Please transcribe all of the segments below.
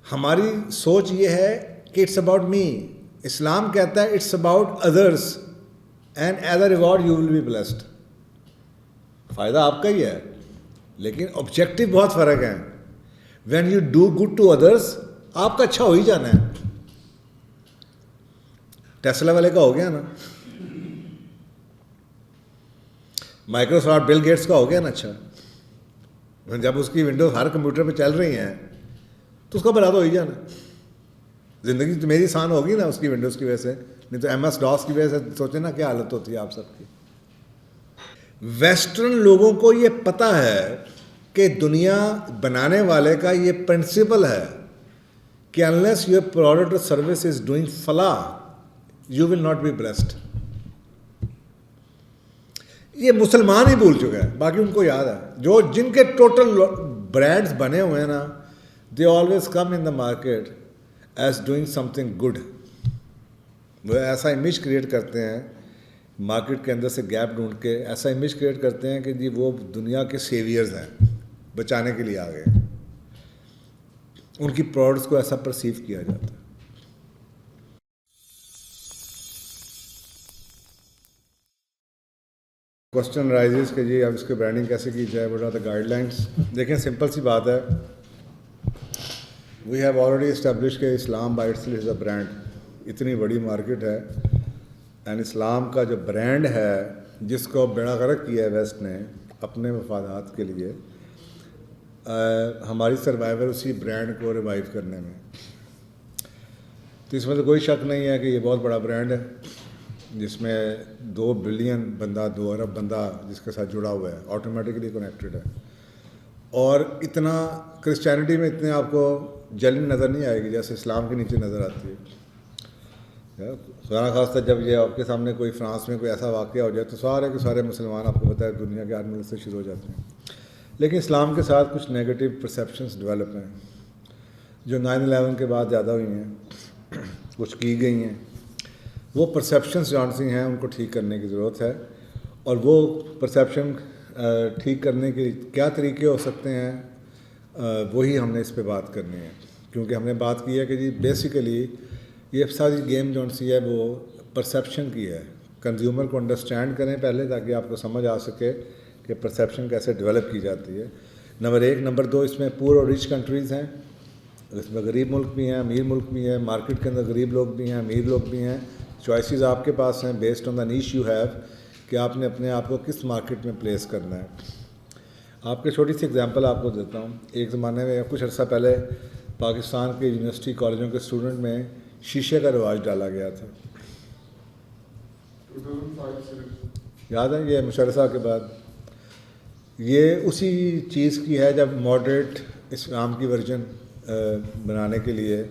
ہماری سوچ یہ ہے کہ اٹس اباؤٹ می. اسلام کہتا ہے it's about others and is a reward you will be blessed. فائدہ آپ کا ہی ہے لیکن آبجیکٹو بہت فرق ہے. When you do good to others آپ کا اچھا ہو ہی جانا ہے. ٹیسلا والے کا ہو گیا نا, مائکروسافٹ بل گیٹس کا ہو گیا نا اچھا. جب اس کی ونڈوز ہر کمپیوٹر پہ چل رہی ہیں تو اس کا بھلا تو ہو ہی جانا. زندگی تو میری آسان ہوگی نا اس کی ونڈوز کی وجہ سے, نہیں تو ایم ایس ڈاس کی وجہ سے سوچیں نا کیا حالت ہوتی ہے آپ سب کی. ویسٹرن لوگوں کو یہ پتہ ہے کہ دنیا بنانے والے کا یہ پرنسپل ہے کہ انلیس یور پروڈکٹ اور سروس از ڈوئنگ فلاح you will not be blessed. یہ مسلمان ہی بھول چکا ہے, باقی ان کو یاد ہے. جو جن کے ٹوٹل برانڈز بنے ہوئے ہیں نا, they always come in the market as doing some thing good. وہ ایسا امیج کریٹ کرتے ہیں مارکیٹ کے اندر سے گیپ ڈھونڈ کے, ایسا امیج کریٹ کرتے ہیں کہ جی وہ دنیا کے سیویئرز ہیں, بچانے کے لیے آ گئے. ان کی پروڈکٹس کو ایسا پرسیو کیا جاتا ہے. کوشچن رائزز کہ جی اب اس کی برانڈنگ کیسے کی جائے, what are the guidelines. دیکھیں سمپل سی بات ہے, وی ہیو آلریڈی اسٹیبلش کہ Islam by itself is a brand. اتنی بڑی مارکیٹ ہے اینڈ اسلام کا جو برانڈ ہے جس کو بیڑا غرق کیا ہے ویسٹ نے اپنے مفادات کے لیے, ہماری سروائیول اسی برانڈ کو ریوائیو کرنے میں. تو اس میں تو کوئی شک نہیں ہے کہ یہ بہت بڑا برانڈ ہے جس میں 2 بلین بندہ 2 ارب بندہ جس کے ساتھ جڑا ہوا ہے, آٹومیٹکلی کنیکٹڈ ہے. اور اتنا کرسچینٹی میں اتنے آپ کو جلن نظر نہیں آئے گی جیسے اسلام کے نیچے نظر آتی ہے. خدا خاصہ جب یہ آپ کے سامنے کوئی فرانس میں کوئی ایسا واقعہ ہو جائے تو سارے کے سارے مسلمان آپ کو پتہ ہے دنیا کے 8 ملک سے شروع ہو جاتے ہیں. لیکن اسلام کے ساتھ کچھ نیگیٹو پرسیپشنس ڈیولپ ہیں جو 9/11 کے بعد زیادہ ہوئی ہیں, کچھ کی گئی ہیں. وہ پرسیپشنس جون سی ہیں ان کو ٹھیک کرنے کی ضرورت ہے. اور وہ پرسیپشن ٹھیک کرنے کے کیا طریقے ہو سکتے ہیں وہی ہم نے اس پہ بات کرنی ہے. کیونکہ ہم نے بات کی ہے کہ جی بیسیکلی یہ ساری گیم جون سی ہے وہ پرسیپشن کی ہے. کنزیومر کو انڈرسٹینڈ کریں پہلے تاکہ آپ کو سمجھ آ سکے کہ پرسیپشن کیسے ڈیولپ کی جاتی ہے. نمبر 1. نمبر 2, اس میں پور اور ریچ کنٹریز ہیں, اس میں غریب ملک بھی ہیں امیر ملک بھی ہیں. مارکیٹ کے اندر غریب لوگ بھی ہیں امیر لوگ بھی ہیں. چوائسیز آپ کے پاس ہیں based on the niche you have کہ آپ نے اپنے آپ کو کس مارکیٹ میں پلیس کرنا ہے. آپ کے چھوٹی سی ایگزامپل آپ کو دیتا ہوں. ایک زمانے میں کچھ عرصہ پہلے پاکستان کے یونیورسٹی کالجوں کے اسٹوڈنٹ میں شیشے کا رواج ڈالا گیا تھا. یاد ہے یہ مشرف صاحب کے بعد. یہ اسی چیز کی ہے جب ماڈریٹ اسلام کی ورژن بنانے کے لیے,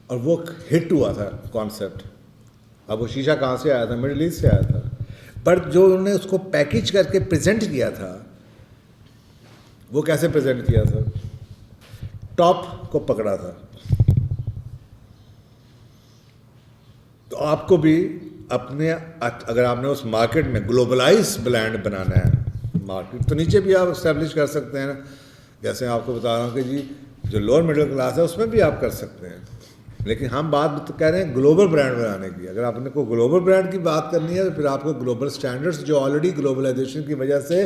اور وہ ہٹ ہوا تھا کانسیپٹ. اب وہ شیشہ کہاں سے آیا تھا؟ مڈل ایسٹ سے آیا تھا. بٹ جو انہوں نے اس کو پیکیج کر کے پریزنٹ کیا تھا وہ کیسے پریزنٹ کیا تھا؟ ٹاپ کو پکڑا تھا. تو آپ کو بھی اپنے اگر آپ نے اس مارکیٹ میں گلوبلائز برانڈ بنانا ہے مارکیٹ تو نیچے بھی آپ اسٹیبلش کر سکتے ہیں. جیسے آپ کو بتا رہا ہوں کہ جی جو لوور مڈل کلاس ہے اس میں بھی آپ کر سکتے ہیں. لیکن ہم بات کہہ رہے ہیں گلوبل برانڈ بنانے کی. اگر آپ نے کو گلوبل برانڈ کی بات کرنی ہے تو پھر آپ کو گلوبل سٹینڈرڈز جو آلریڈی گلوبلائزیشن کی وجہ سے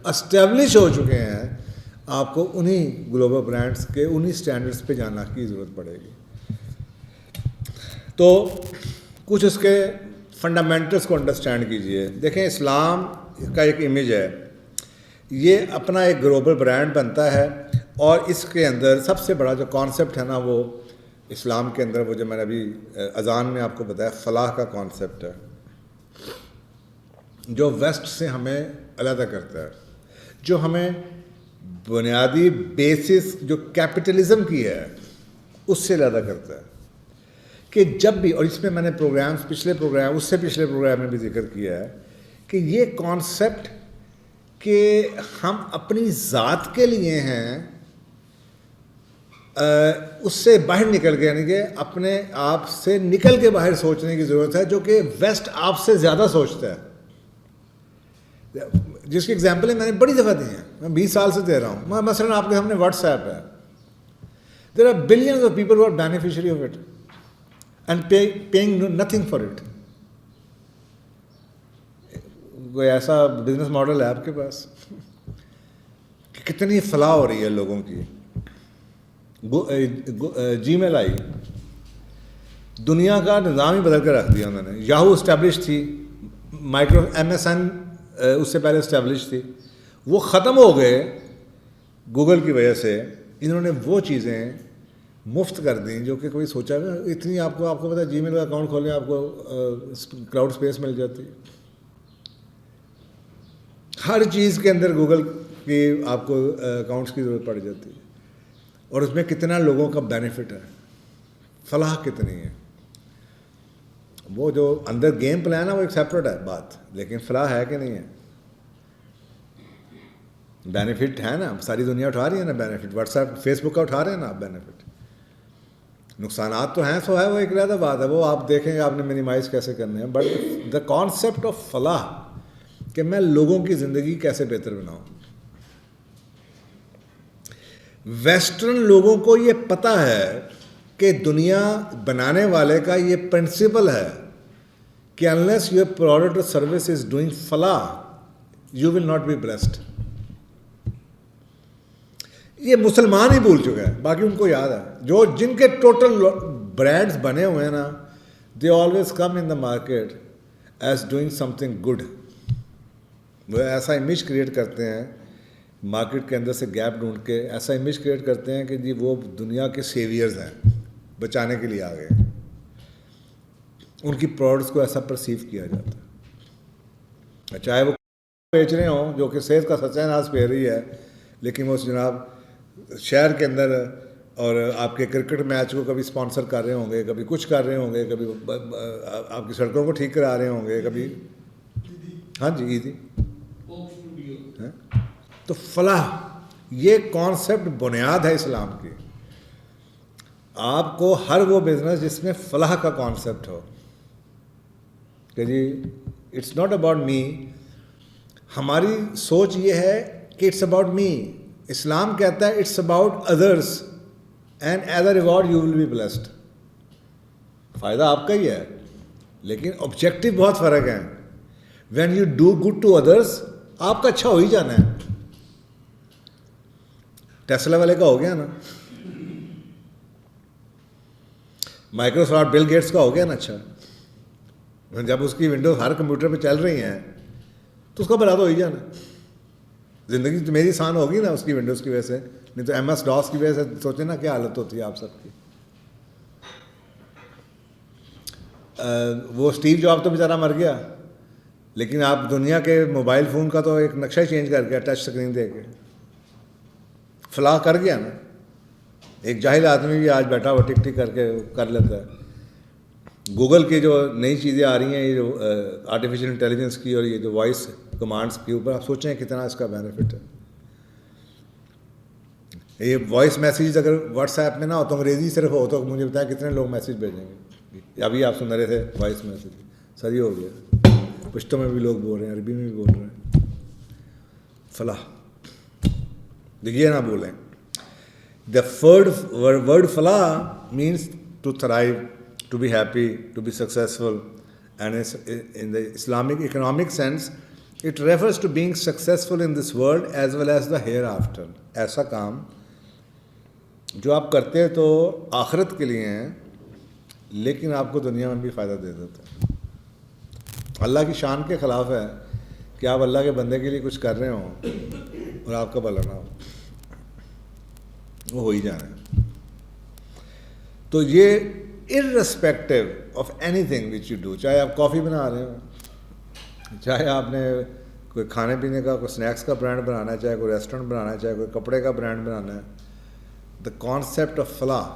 اسٹیبلش ہو چکے ہیں آپ کو انہی گلوبل برانڈز کے انہی سٹینڈرڈز پہ جانا کی ضرورت پڑے گی. تو کچھ اس کے فنڈامنٹلس کو انڈرسٹینڈ کیجئے. دیکھیں اسلام کا ایک امیج ہے, یہ اپنا ایک گلوبل برانڈ بنتا ہے اور اس کے اندر سب سے بڑا جو کانسیپٹ ہے نا وہ اسلام کے اندر وہ جو میں نے ابھی اذان میں آپ کو بتایا فلاح کا کانسیپٹ ہے جو ویسٹ سے ہمیں علیحدہ کرتا ہے, جو ہمیں بنیادی بیسس جو کیپٹلزم کی ہے اس سے علیحدہ کرتا ہے. کہ جب بھی, اور اس میں میں نے پروگرامز پچھلے پروگرام اس سے پچھلے پروگرام میں بھی ذکر کیا ہے کہ یہ کانسیپٹ کہ ہم اپنی ذات کے لیے ہیں اس سے باہر نکل کے, یعنی کہ اپنے آپ سے نکل کے باہر سوچنے کی ضرورت ہے جو کہ ویسٹ آپ سے زیادہ سوچتا ہے. جس کی ایگزامپلیں میں نے بڑی دفعہ دی ہیں, میں 20 سال سے دے رہا ہوں. مثلاً آپ کے سامنے واٹس ایپ ہے. There are billions of people who are beneficiary of it and paying nothing for it. کوئی ایسا بزنس ماڈل ہے آپ کے پاس؟ کتنی فلاح ہو رہی ہے لوگوں کی. جی میل آئی, دنیا کا نظام ہی بدل کر رکھ دیا انہوں نے. یاہو اسٹیبلش تھی, MSN اس سے پہلے اسٹیبلش تھی, وہ ختم ہو گئے گوگل کی وجہ سے. انہوں نے وہ چیزیں مفت کر دیں جو کہ کوئی سوچا گا. اتنی آپ کو پتا ہے, جی میل کا اکاؤنٹ کھولیں آپ کو کلاؤڈ اسپیس مل جاتی ہے. ہر چیز کے اندر گوگل کی آپ کو اکاؤنٹس کی ضرورت پڑ جاتی ہے, اور اس میں کتنا لوگوں کا بینیفٹ ہے, فلاح کتنی ہے. وہ جو اندر گیم پلان ہے وہ ایک سیپریٹ ہے بات, لیکن فلاح ہے کہ نہیں ہے؟ بینیفٹ ہے نا, ساری دنیا اٹھا رہی ہے نا بینیفٹ. واٹس ایپ فیس بک کا اٹھا رہے ہیں نا آپ بینیفٹ. نقصانات تو ہیں, سو ہے, وہ ایک علیحدہ بات ہے, وہ آپ دیکھیں گے آپ نے منیمائز کیسے کرنے ہیں. بٹ دا کانسیپٹ آف فلاح کہ میں لوگوں کی زندگی کیسے بہتر بناؤں. ویسٹرن لوگوں کو یہ پتہ ہے کہ دنیا بنانے والے کا یہ پرنسپل ہے کہ انلیس یور پروڈکٹ اور سروس از ڈوئنگ فلاح you will not be blessed. یہ مسلمان ہی بھول چکا ہے, باقی ان کو یاد ہے. جو جن کے ٹوٹل برانڈز بنے ہوئے ہیں نا, they always come in the market as doing some thing good. وہ ایسا امیج کریٹ کرتے ہیں مارکیٹ کے اندر سے گیپ ڈھونڈ کے, ایسا امیج کریٹ کرتے ہیں کہ جی وہ دنیا کے سیویئرز ہیں, بچانے کے لیے آ گئے. ان کی پروڈکٹس کو ایسا پرسیو کیا جاتا ہے, چاہے وہ بیچ رہے ہوں جو کہ صحت کا سچا ناز پہ رہی ہے, لیکن وہ جناب شہر کے اندر اور آپ کے کرکٹ میچ کو کبھی اسپانسر کر رہے ہوں گے, کبھی کچھ کر رہے ہوں گے, کبھی آپ کی سڑکوں کو ٹھیک کرا رہے ہوں گے, کبھی ہاں جی عیدی. تو فلاح یہ کانسیپٹ بنیاد ہے اسلام کی. آپ کو ہر وہ بزنس جس میں فلاح کا کانسیپٹ ہو کہ جی اٹس ناٹ اباؤٹ می. ہماری سوچ یہ ہے کہ اٹس اباؤٹ می. اسلام کہتا ہے it's about others and is a reward you will be blessed. فائدہ آپ کا ہی ہے, لیکن آبجیکٹو بہت فرق ہے. When you do good to others آپ کا اچھا ہو ہی جانا ہے. ٹیسلا والے کا ہو گیا نا, مائکروسافٹ بل گیٹس کا ہو گیا نا اچھا. جب اس کی ونڈوز ہر کمپیوٹر پہ چل رہی ہیں تو اس کا بھلا تو ہو ہی جانا. زندگی تو میری آسان ہوگی نا اس کی ونڈوز کی وجہ سے, نہیں تو MS-DOS کی وجہ سے سوچیں نا کیا حالت ہوتی ہے آپ سب کی. وہ اسٹیو جاب تو بیچارہ مر گیا, لیکن آپ دنیا کے موبائل فون کا تو ایک نقشہ چینج کر گیا ٹچ اسکرین دے کے. فلاح کر گیا نا. ایک جاہل آدمی بھی آج بیٹھا ہوا ٹک ٹک کر کے کر لیتا ہے. گوگل کی جو نئی چیزیں آ رہی ہیں, یہ جو آرٹیفیشیل انٹیلیجنس کی اور یہ جو وائس کمانڈس کے اوپر, آپ سوچیں کتنا اس کا بینیفٹ ہے. یہ وائس میسیج اگر واٹس ایپ میں نہ ہو تو انگریزی صرف ہو تو مجھے بتائیں کتنے لوگ میسیج بھیجیں گے. ابھی آپ سن رہے تھے وائس میسیج, سر یہ ہو گیا. پشتوں میں بھی لوگ بول رہے ہیں, عربی میں بھی بول رہے ہیں. فلاح یہ نہ بولیں. دا ورڈ فلاح means to thrive, to be happy, to be successful, and in the Islamic economic sense it refers to being successful in this world as well as the hereafter. ایسا کام جو آپ کرتے ہیں تو آخرت کے لیے ہیں, لیکن آپ کو دنیا میں بھی فائدہ دے دیتا ہے. اللہ کی شان کے خلاف ہے کہ آپ اللہ کے بندے کے لیے کچھ کر رہے ہوں اور آپ کا بھلا نہ ہو. وہ ہو ہی جانا ہے. تو یہ irrespective of any thing which you do, چاہے آپ کافی بنا رہے ہو, چاہے آپ نے کوئی کھانے پینے کا کوئی اسنیکس کا برانڈ بنانا ہے, چاہے کوئی ریسٹورینٹ بنانا ہے, چاہے کوئی کپڑے کا برانڈ بنانا ہے, دا کانسیپٹ آف فلاح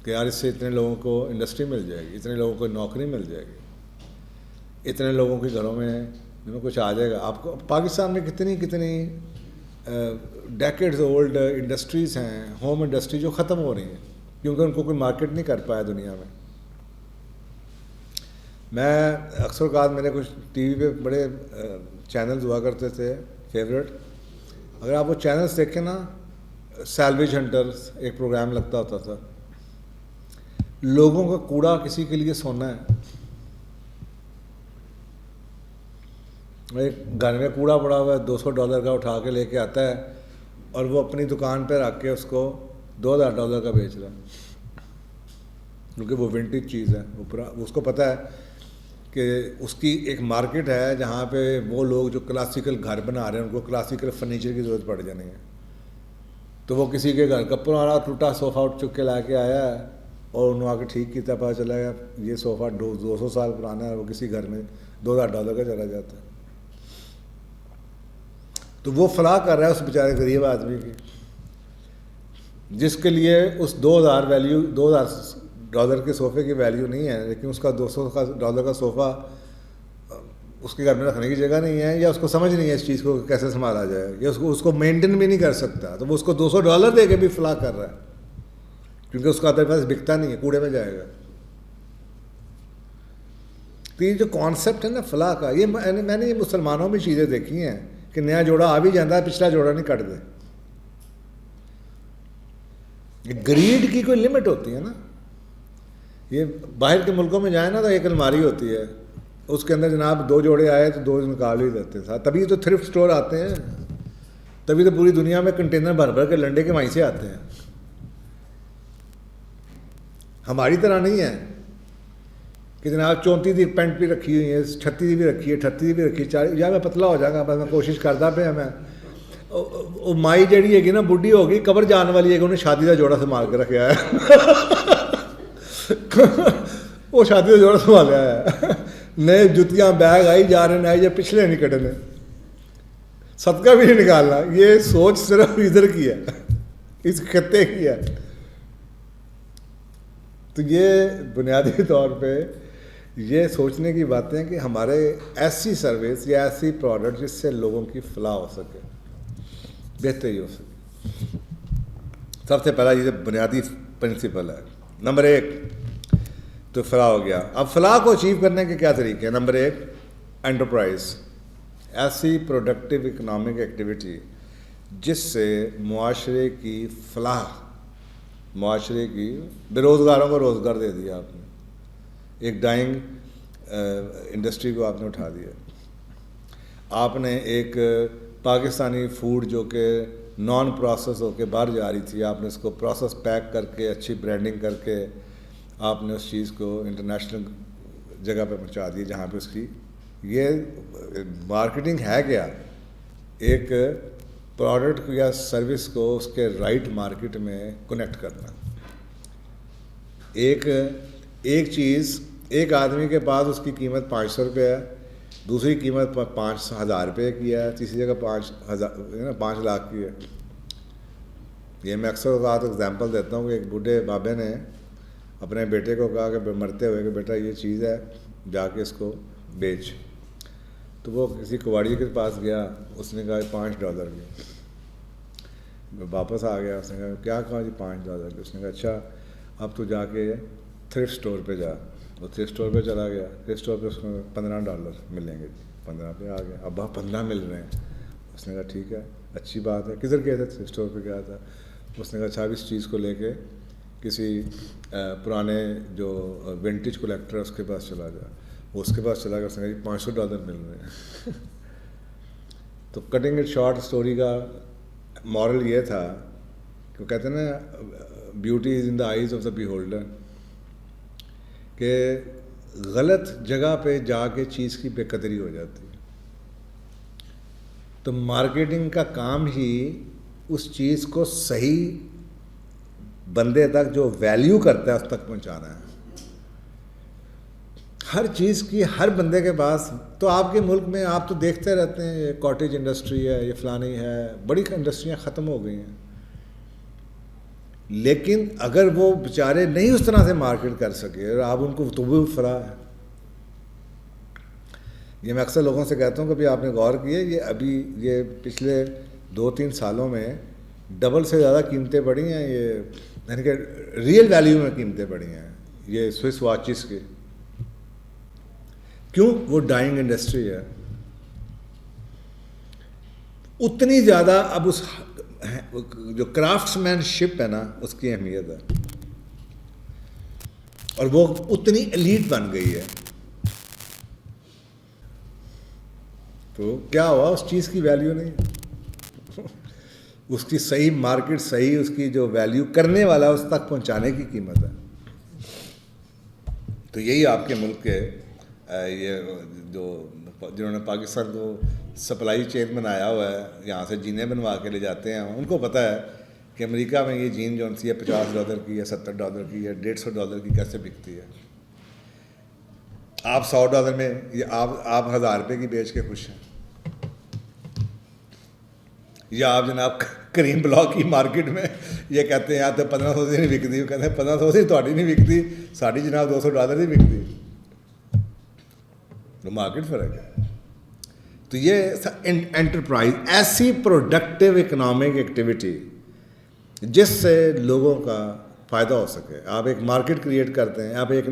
کہ یار اس سے اتنے لوگوں کو انڈسٹری مل جائے گی, اتنے لوگوں کو نوکری مل جائے گی, اتنے لوگوں کے گھروں میں کچھ آ جائے گا. آپ کو پاکستان میں کتنی ڈیکیڈز اولڈ انڈسٹریز ہیں, ہوم انڈسٹری جو ختم ہو رہی ہیں کیونکہ ان کو کوئی مارکیٹ نہیں کر پایا دنیا میں. میں اکثر اوقات میرے کچھ ٹی وی پہ بڑے چینلز ہوا کرتے تھے فیوریٹ, اگر آپ وہ چینلز دیکھیں نا سیلویج ہنٹرز ایک پروگرام لگتا ہوتا تھا. لوگوں کا کوڑا کسی کے لیے سونا ہے. ایک گھر میں کوڑا پڑا ہوا ہے $200 کا اٹھا کے لے کے آتا ہے اور وہ اپنی دکان پہ رکھ کے اس کو $2000 کا بیچ رہا ہے, کیونکہ وہ ونٹیج چیز ہے. اس کو پتہ ہے کہ اس کی ایک مارکیٹ ہے جہاں پہ وہ لوگ جو کلاسیکل گھر بنا رہے ہیں ان کو کلاسیکل فرنیچر کی ضرورت پڑ جانی ہے. تو وہ کسی کے گھر کا پرانا ٹوٹا صوفہ چک کے لا کے آیا ہے اور انہوں نے آ کے ٹھیک کیا, پتہ چلا گیا یہ صوفہ 200 سال پرانا ہے, وہ کسی گھر میں $2000 کا چلا جاتا ہے. تو وہ فلاح کر رہا ہے اس بیچارے غریب آدمی کی, جس کے لیے اس $2000 کے صوفے کی ویلیو نہیں ہے, لیکن اس کا $200 کا صوفہ اس کے گھر میں رکھنے کی جگہ نہیں ہے, یا اس کو سمجھ نہیں ہے اس چیز کو کیسے سنبھالا جائے, یا اس کو مینٹین بھی نہیں کر سکتا. تو وہ اس کو $200 دے کے بھی فلاح کر رہا ہے, کیونکہ اس کا ادر پاس بکتا نہیں ہے, کوڑے میں جائے گا. تو یہ جو کانسیپٹ ہے نا فلاح کا, یہ میں نے یہ مسلمانوں میں چیزیں دیکھی ہیں کہ نیا جوڑا آ بھی جاتا ہے, پچھلا جوڑا نہیں کٹ دے. گریڈ کی کوئی لمٹ ہوتی ہے نا. یہ باہر کے ملکوں میں جائیں نا تو ایک الماری ہوتی ہے, اس کے اندر جناب 2 جوڑے آئے تو 2 نکال ہی دیتے تھا. تبھی تو تھرفٹ اسٹور آتے ہیں, تبھی تو پوری دنیا میں کنٹینر بھر بھر کے لنڈے کے وہیں سے آتے ہیں. ہماری طرح نہیں ہے کہ جناب 34 دی پینٹ بھی رکھی ہوئی ہے, 36 بھی رکھی ہے, 38 بھی رکھی ہے, 40. یا میں پتلا ہو جائے گا, بس میں کوشش کرتا پہ میں. وہ مائی جڑی ہے گی نا, بڈھی ہوگی, قبر جان والی ہے کہ انہیں شادی کا جوڑا سنبھال کے رکھا ہے. وہ شادی کا جوڑا سنبھالیا ہے, نئے جتیاں بیگ آئی جا رہے ہیں, یا پچھلے نہیں کٹنے, صدقہ بھی نہیں نکالنا. یہ سوچ صرف ادھر کی ہے, اس خطے کی ہے. تو یہ بنیادی طور پہ یہ سوچنے کی باتیں ہیں کہ ہمارے ایسی سروس یا ایسی پروڈکٹ جس سے لوگوں کی فلاح ہو سکے, بہتری ہو سکے. سب سے پہلا یہ بنیادی پرنسپل ہے. نمبر 1 تو فلاح ہو گیا. اب فلاح کو اچیو کرنے کے کیا طریقے ہیں؟ نمبر 1 انٹرپرائز, ایسی پروڈکٹیو اکنامک ایکٹیویٹی جس سے معاشرے کی فلاح, معاشرے کی بے روزگاروں کو روزگار دے دیا آپ نے, ایک ڈائنگ انڈسٹری کو آپ نے اٹھا دیا. آپ نے ایک پاکستانی فوڈ جو کہ نان پروسیس ہو کے باہر جا رہی تھی, آپ نے اس کو پروسیس پیک کر کے اچھی برانڈنگ کر کے آپ نے اس چیز کو انٹرنیشنل جگہ پہ پہنچا دی, جہاں پہ اس کی یہ مارکیٹنگ ہے کیا, ایک پروڈکٹ یا سروس کو اس کے رائٹ مارکیٹ میں کنیکٹ کرنا. ایک چیز ایک آدمی کے پاس اس کی قیمت $500 ہے, دوسری قیمت $5000 کی ہے, تیسری جگہ 5 لاکھ کی ہے. یہ میں اکثر اوقات ایگزامپل دیتا ہوں کہ ایک بوڑھے بابے نے اپنے بیٹے کو کہا کہ مرتے ہوئے کہ بیٹا یہ چیز ہے, جا کے اس کو بیچ. تو وہ کسی کباڑی کے پاس گیا, اس نے کہا $5 کی. واپس آ گیا, اس نے کہا کیا کہا جی $5 کی. اس نے کہا اچھا اب تو جا کے تھرفٹ اسٹور پہ جا. وہ تھرفٹ اسٹور پہ چلا گیا, تھرفٹ اسٹور پہ اس کو $15 ملیں گے. 15 پہ آ گیا, اب وہاں 15 مل رہے ہیں. اس نے کہا ٹھیک ہے, اچھی بات ہے. کدھر گیا تھا؟ تھرفٹ اسٹور پہ گیا تھا. اس نے کہا اچھا اب اس چیز کو لے کے کسی پرانے جو ونٹیج کلیکٹر ہے اس کے پاس چلا جا. وہ اس کے پاس چلا گیا, اس نے کہا $500 مل رہے ہیں. تو کٹنگ اٹ شارٹ اسٹوری کا مورل یہ تھا کہ کہتے ہیں نا beauty is in the eyes of the beholder, کہ غلط جگہ پہ جا کے چیز کی بے قدری ہو جاتی ہے. تو مارکیٹنگ کا کام ہی اس چیز کو صحیح بندے تک جو ویلیو کرتا ہے اس تک پہنچانا ہے. ہر چیز کی ہر بندے کے پاس. تو آپ کے ملک میں آپ تو دیکھتے رہتے ہیں یہ کاٹیج انڈسٹری ہے, یہ فلانی ہے, بڑی انڈسٹریاں ختم ہو گئی ہیں. لیکن اگر وہ بیچارے نہیں اس طرح سے مارکیٹ کر سکے اور آپ ان کو تو بھی فلاح ہے. یہ میں اکثر لوگوں سے کہتا ہوں کہ ابھی آپ نے غور کیے, یہ ابھی یہ پچھلے 2-3 سالوں میں ڈبل سے زیادہ قیمتیں بڑھی ہیں, یہ یعنی کہ ریئل ویلیو میں قیمتیں بڑھی ہیں یہ سوئس واچز کی. کیوں؟ وہ ڈائنگ انڈسٹری ہے. اتنی زیادہ اب اس جو کرافٹس مین شپ ہے نا اس کی اہمیت ہے، اور وہ اتنی ایلیٹ بن گئی ہے، تو کیا ہوا اس چیز کی ویلیو نہیں، اس کی صحیح مارکیٹ، صحیح اس کی جو ویلیو کرنے والا اس تک پہنچانے کی قیمت ہے۔ تو یہی آپ کے ملک کے یہ جو جنہوں نے پاکستان کو سپلائی چین بنایا ہوا ہے، یہاں سے جینیں بنوا کے لے جاتے ہیں، ان کو پتہ ہے کہ امریکہ میں یہ جین جو سی ہے $50 کی یا $70 کی یا $150 کی کیسے بکتی ہے۔ آپ $100 میں یا آپ $1000 کی بیچ کے خوش ہیں، یا آپ جناب کریم بلاک کی مارکیٹ میں یہ کہتے ہیں آپ تو 1500 سے نہیں وکتی، وہ کہتے ہیں 1500 سے تھوڑی نہیں وکتی، ساڑھی جناب $200 ہی وکتی، تو مارکیٹ فرق ہے۔ تو یہ انٹرپرائز ایسی پروڈکٹیو اکنامک ایکٹیویٹی جس سے لوگوں کا فائدہ ہو سکے، آپ ایک مارکیٹ کریٹ کرتے ہیں، آپ ایک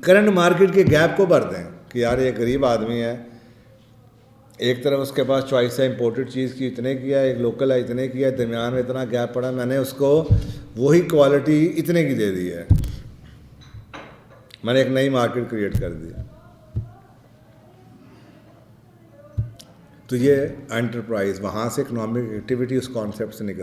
کرنٹ مارکیٹ کے گیپ کو بھر دیں کہ یار یہ غریب آدمی ہے، ایک طرف اس کے پاس چوائس ہے امپورٹڈ چیز کی اتنے کی ہے، ایک لوکل ہے اتنے کی ہے، درمیان میں اتنا گیپ پڑا، میں نے اس کو وہی کوالٹی اتنے کی دے دی ہے، میں نے ایک نئی مارکیٹ کریٹ کر دی۔ تو یہ انٹرپرائز وہاں سے اکنامک ایکٹیویٹی اس کانسیپٹ سے نکل